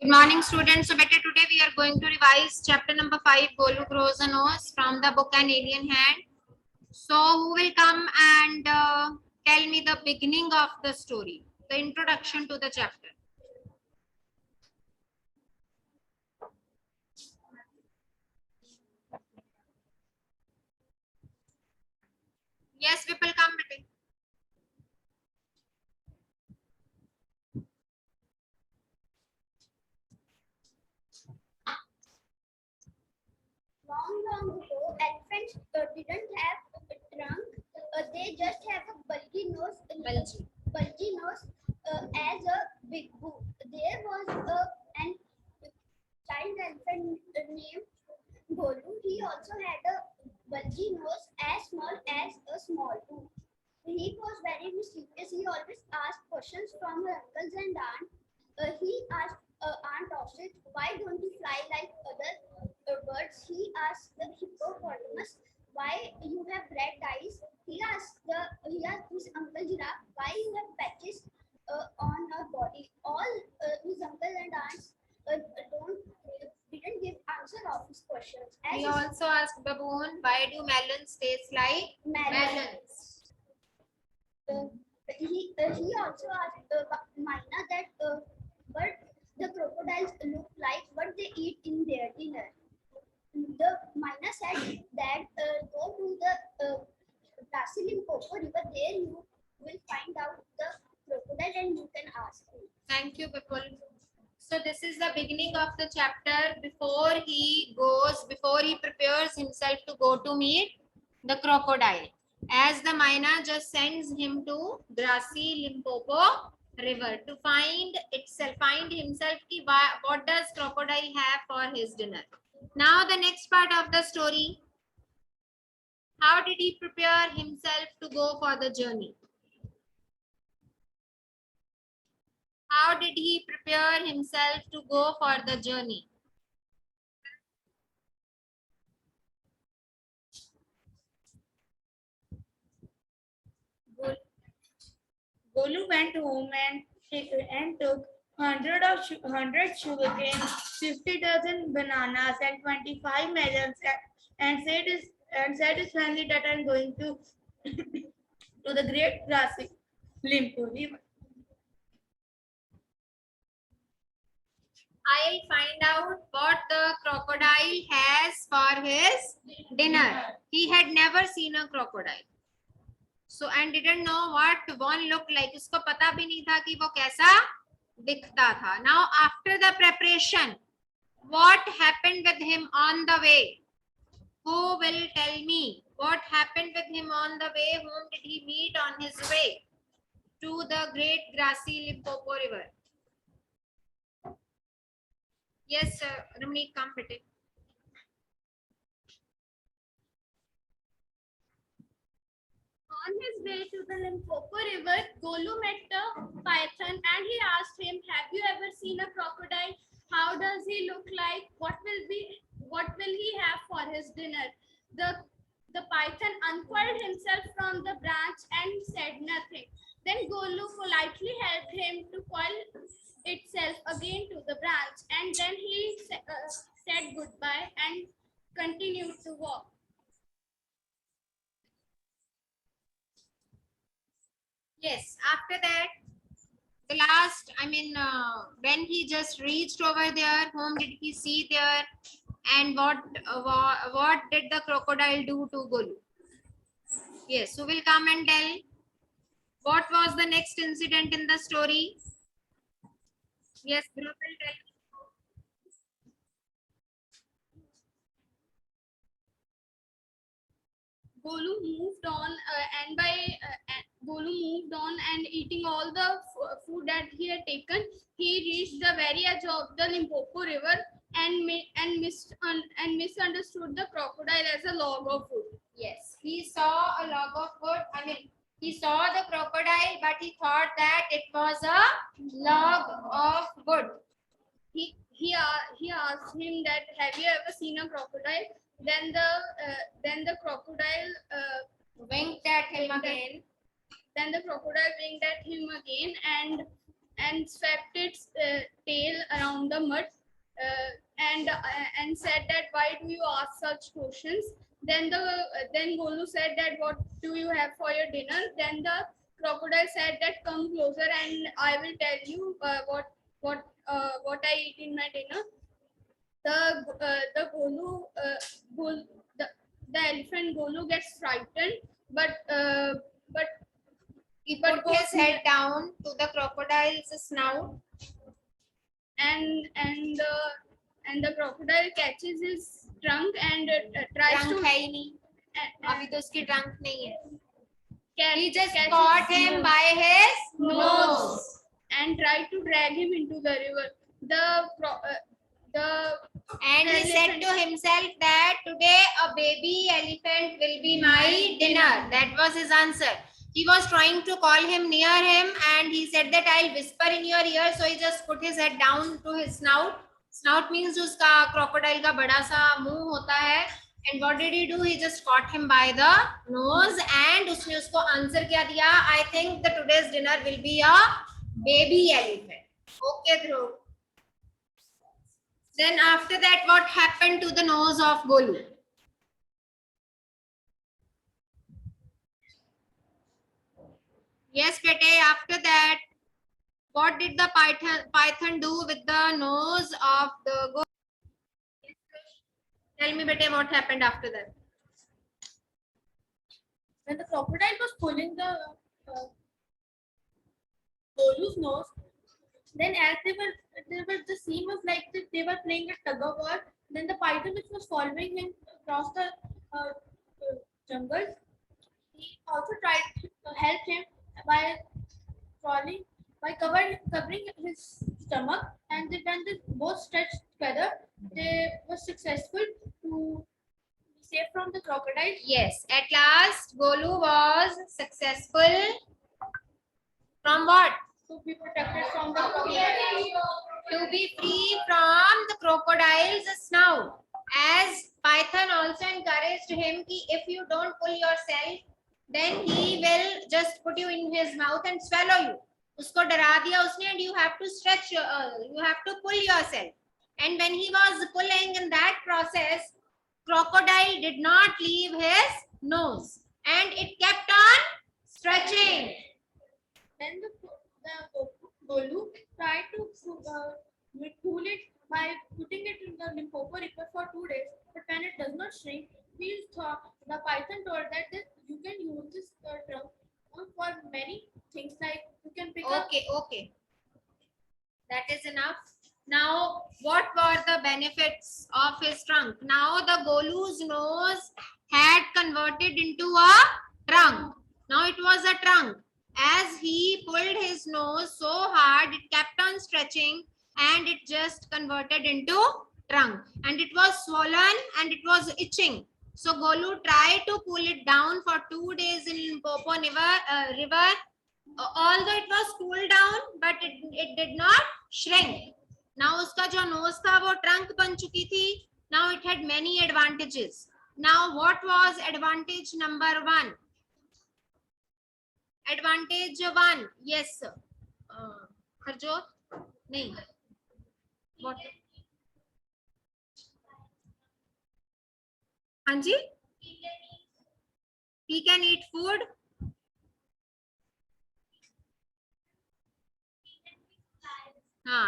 Good morning, students. So, better today we are going to revise chapter number 5, Golu grows a nose from the book An Alien Hand. So, who will come and tell me the beginning of the story, the introduction to the chapter? Yes, people come. Bete. Long ago, elephants didn't have a trunk. They just have a bulgy nose. Bulgy nose as a big boot. There was an child elephant named Golu. He also had a bulgy nose as small as a small boot. He was very mischievous. He always asked questions from her uncles and aunts. He asked Aunt Ostrich, "Why don't you fly like other birds?" He asked the hippopotamus, "Why you have red eyes?" He asked his uncle Giraffe, "Why you have patches on your body?" All his uncle and aunts didn't give answer of his questions. He also asked Baboon, why do melons taste like melons? He also asked Mina that what the crocodiles look like, what they eat in their dinner. The Mina said that go to the Limpopo river, there you will find out the crocodile and you can ask him. Thank you, Bipul. So this is the beginning of the chapter before he prepares himself to go to meet the crocodile. As the Mina just sends him to grassy Limpopo river to find himself what does crocodile have for his dinner. Now the next part of the story. How did he prepare himself to go for the journey? How did he prepare himself to go for the journey? Golu went home and took 100 sugarcane, 50 dozen bananas, and 25 melons, and said his family that I'm going to to the great grassy Limpo river. I'll find out what the crocodile has for his dinner. He had never seen a crocodile. So and didn't know what one looked like. उसको पता भी नहीं था कि वो कैसा दिखता था. Now after the preparation, what happened with him on the way? Who will tell me what happened with him on the way? Whom did he meet on his way to the great grassy Limpopo river? Yes, Ramani, come bete. On his way to the Limpopo River, Golu met a python and he asked him, "Have you ever seen a crocodile? How does he look like? What will he have for his dinner?" The python uncoiled himself from the branch and said nothing. Then Golu politely helped him to coil itself again to the branch, and then he said goodbye and continued to walk. Yes, after that, the last, when he just reached over there, whom did he see there? And what did the crocodile do to Golu? Yes, who will come and tell? What was the next incident in the story? Yes, Dhruv will tell. Golu moved on, Golu moved on and eating all the food that he had taken, he reached the very edge of the Limpopo River and misunderstood the crocodile as a log of wood. Yes, he saw a log of wood. He saw the crocodile, but he thought that it was a log of wood. He asked him that, "Have you ever seen a crocodile?" Then the crocodile Winked at him again. Then the crocodile winked at him again, and and swept its tail around the mud and said that why do you ask such questions? Then Golu said that what do you have for your dinner? Then the crocodile said that come closer and I will tell you what I eat in my dinner. The Golu Gol, the elephant Golu gets frightened, but but He But put his goes head down to the crocodile's snout. and the crocodile catches his trunk and tries Trunk to है ही नहीं. uh, अभी तो उसकी trunk नहीं है. catch, He just catches caught him nose by his nose and tried to drag him into the river. The And he said to himself that today a baby elephant will be my dinner. That was his answer. He was trying to call him near him and he said that I'll whisper in your ear. So he just put his head down to his snout. Snout means जो उसका crocodile का बड़ा सा मुंह होता है. And what did he do? He just caught him by the nose and उसने उसको answer क्या दिया? I think the today's dinner will be a baby elephant. Okay, Dhruv. Then after that, what happened to the nose of Golu? Yes, Bete, after that, what did the python do with the nose of the Golu? Tell me, Bete, what happened after that? When the crocodile was pulling the Golu's nose, then as the scene was like they were playing a tug of war. Then the python which was following him across the jungle, he also tried to help him by crawling, by covering his stomach, and when they both stretched together, they were successful to be safe from the crocodile. Yes, at last, Golu was successful from what? To be protected from the crocodile. To be free from the crocodile's snout. As Python also encouraged him कि if you don't pull yourself, then he will just put you in his mouth and swallow you. उसको डरा दिया उसने and you have to stretch, you have to pull yourself. And when he was pulling in that process, crocodile did not leave his nose and it kept on stretching. Then the Golu tried to cool it by putting it in the Limpopo River for 2 days. But when it does not shrink, the python told that you can use this trunk for many things, like you can pick up. Okay. That is enough. Now, what were the benefits of his trunk? Now, the Golu's nose had converted into a trunk. Now, it was a trunk. As he pulled his nose so hard, it kept on stretching and it just converted into trunk. And it was swollen and it was itching. So, Golu tried to pull it down for 2 days in Limpopo river. Although it was cooled down, but it did not shrink. Now उसका जो nose था वो trunk बन चुकी थी. Now it had many advantages. Now what was advantage number 1? Advantage 1. Yes. Harjot? नहीं. What? हाँ जी? He can eat food.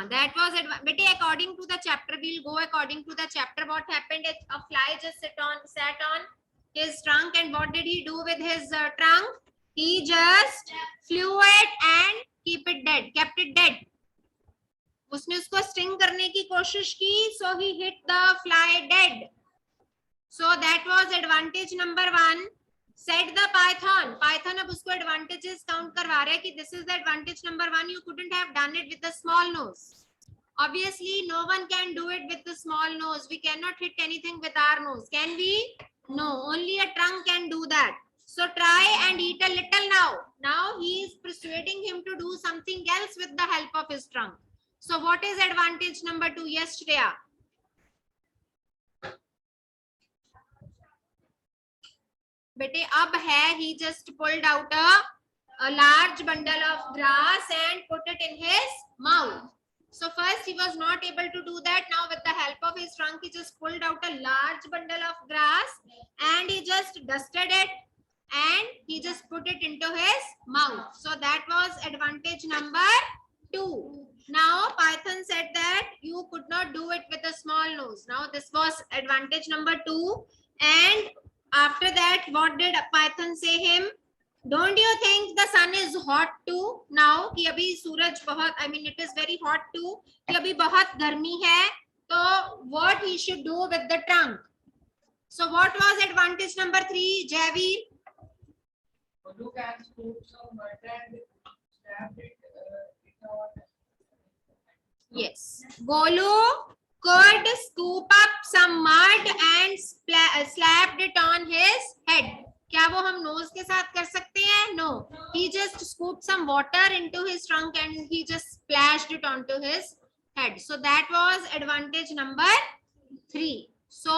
That was it. But according to the chapter, we'll go according to the chapter. What happened? A fly just sat on his trunk, and what did he do with his trunk? He just flew it and kept it dead. उसने उसको sting करने की कोशिश की, so he hit the fly dead. So that was advantage number 1. Said the python. Python अब उसको advantages count करवा रहा है कि this is the advantage number 1. You couldn't have done it with the small nose. Obviously, no one can do it with the small nose. We cannot hit anything with our nose. Can we? No. Only a trunk can do that. So try and eat a little now. Now he is persuading him to do something else with the help of his trunk. So what is advantage number 2? Yes, Shreya. बेटे अब है he just pulled out a a large bundle of grass and put it in his mouth. So first he was not able to do that. Now with the help of his trunk, he just pulled out a large bundle of grass and he just dusted it and he just put it into his mouth. So that was advantage number 2. Now Python said that you could not do it with a small nose. Now this was advantage number 2. And after that, what did Python say him? Don't you think the sun is hot too now? कि अभी सूरज बहुत, I mean it is very hot too. कि अभी बहुत गर्मी है. So what he should do with the trunk? So what was advantage number 3, Javeer? Golu can scoop some mud and snap it on. Yes. Golu could scoop up some mud and slapped it on his head. क्या वो हम nose के साथ कर सकते हैं? No. He just scooped some water into his trunk and he just splashed it onto his head. So that was advantage number 3. So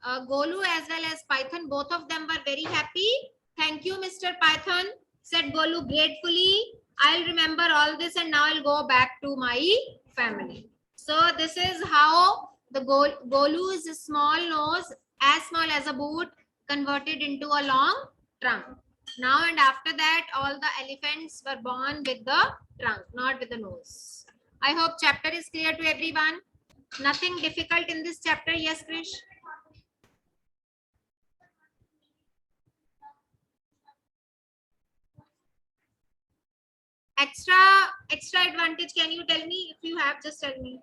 Golu as well as Python, both of them were very happy. Thank you, Mr. Python, said Golu gratefully. I'll remember all this and now I'll go back to my family. So this is how the Golu is a small nose, as small as a boot, converted into a long trunk. Now and after that, all the elephants were born with the trunk, not with the nose. I hope chapter is clear to everyone. Nothing difficult in this chapter. Yes, Krish? Extra advantage, can you tell me? If you have, just tell me.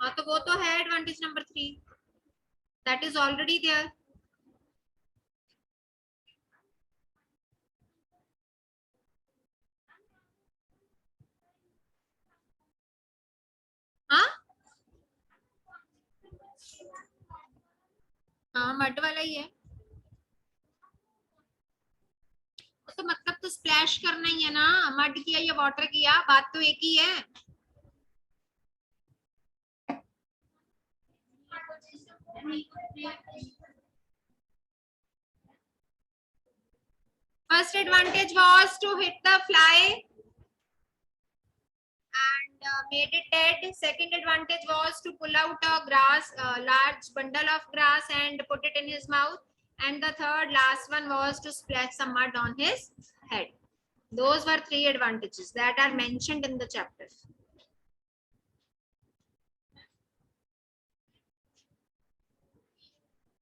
हाँ तो वो तो है advantage number 3. That is already there. हाँ हाँ mud वाला ही है. तो मतलब तो स्प्लैश करना ही है ना. मड किया या वाटर किया, बात तो एक ही है. First advantage was to hit the fly and made it dead. Second advantage was to pull out a large bundle of grass and put it in his mouth. And the third last one was to splash some mud on his head. Those were 3 advantages that are mentioned in the chapter.